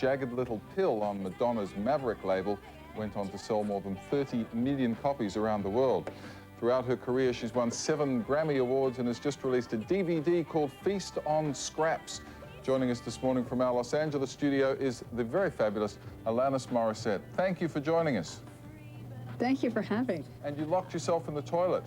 Jagged Little Pill on Madonna's Maverick label went on to sell more than 30 million copies around the world. Throughout her career, she's won 7 Grammy Awards and has just released a DVD called Feast on Scraps. Joining us this morning from our Los Angeles studio is the very fabulous Alanis Morissette. Thank you for joining us. Thank you for having. And you locked yourself in the toilet.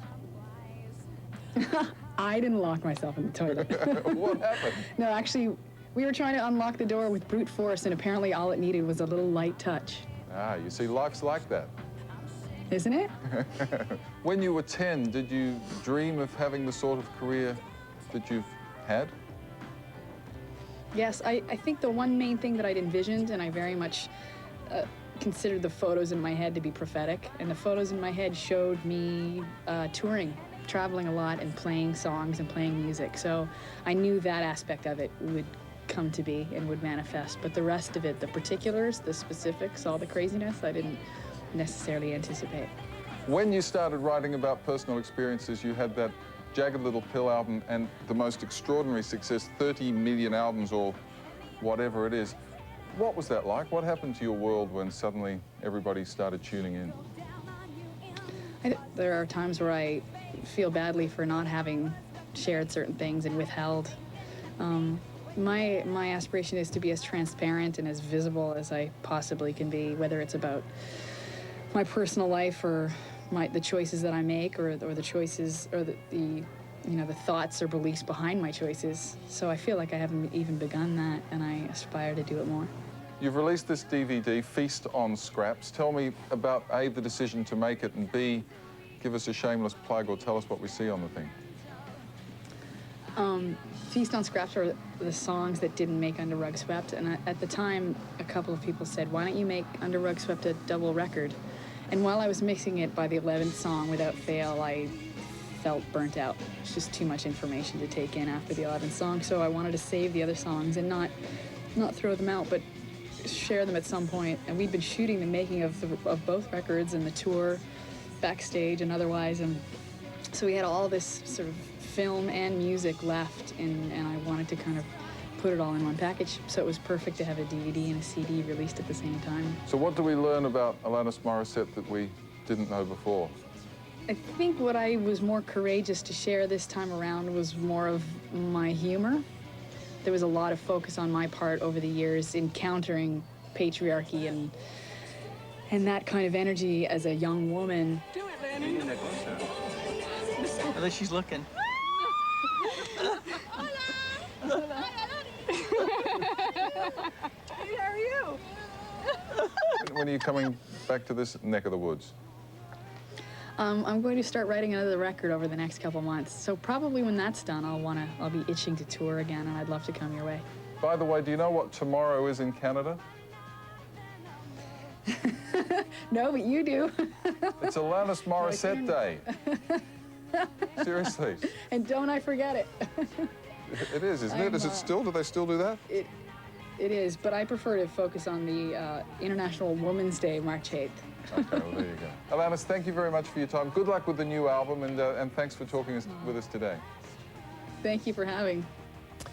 I didn't lock myself in the toilet. What happened? No, actually, we were trying to unlock the door with brute force, and apparently all it needed was a little light touch. Ah, you see, life's like that. Isn't it? When you were 10, did you dream of having the sort of career that you've had? Yes, I think the one main thing that I'd envisioned, and I very much considered the photos in my head to be prophetic, and the photos in my head showed me touring, traveling a lot and playing songs and playing music. So I knew that aspect of it would come to be and would manifest. But the rest of it, the particulars, the specifics, all the craziness, I didn't necessarily anticipate. When you started writing about personal experiences, you had that Jagged Little Pill album and the most extraordinary success, 30 million albums or whatever it is. What was that like? What happened to your world when suddenly everybody started tuning in? There are times where I feel badly for not having shared certain things and withheld. My aspiration is to be as transparent and as visible as I possibly can be, whether it's about my personal life or the choices that I make, or the choices, or the thoughts or beliefs behind my choices. So I feel like I haven't even begun that, and I aspire to do it more. You've released this DVD, Feast on Scraps. Tell me about A, the decision to make it, and B, give us a shameless plug or tell us what we see on the thing. Feast on Scraps are the songs that didn't make Under Rug Swept, and at the time, a couple of people said, why don't you make Under Rug Swept a double record? And while I was mixing it, by the 11th song, without fail, I felt burnt out. It's just too much information to take in after the 11th song, so I wanted to save the other songs and not throw them out, but share them at some point. And we'd been shooting the making of both records and the tour, backstage and otherwise, and so we had all this sort of film and music left, and I wanted to kind of put it all in one package, so it was perfect to have a DVD and a CD released at the same time. So what do we learn about Alanis Morissette that we didn't know before? I think what I was more courageous to share this time around was more of my humor. There was a lot of focus on my part over the years encountering patriarchy and that kind of energy as a young woman. Do it, Lanny. At least she's looking. Hey, how are you? When are you coming back to this neck of the woods? I'm going to start writing another record over the next couple months. So probably when that's done, I'll be itching to tour again, and I'd love to come your way. By the way, do you know what tomorrow is in Canada? No, but you do. It's Alanis Morissette Day. Seriously. And don't I forget it. It is, isn't it? Is it still? Do they still do that? It is, but I prefer to focus on the International Women's Day, March 8th. Okay, well, there you go. Alanis, thank you very much for your time. Good luck with the new album, and thanks for talking with us today. Thank you for having.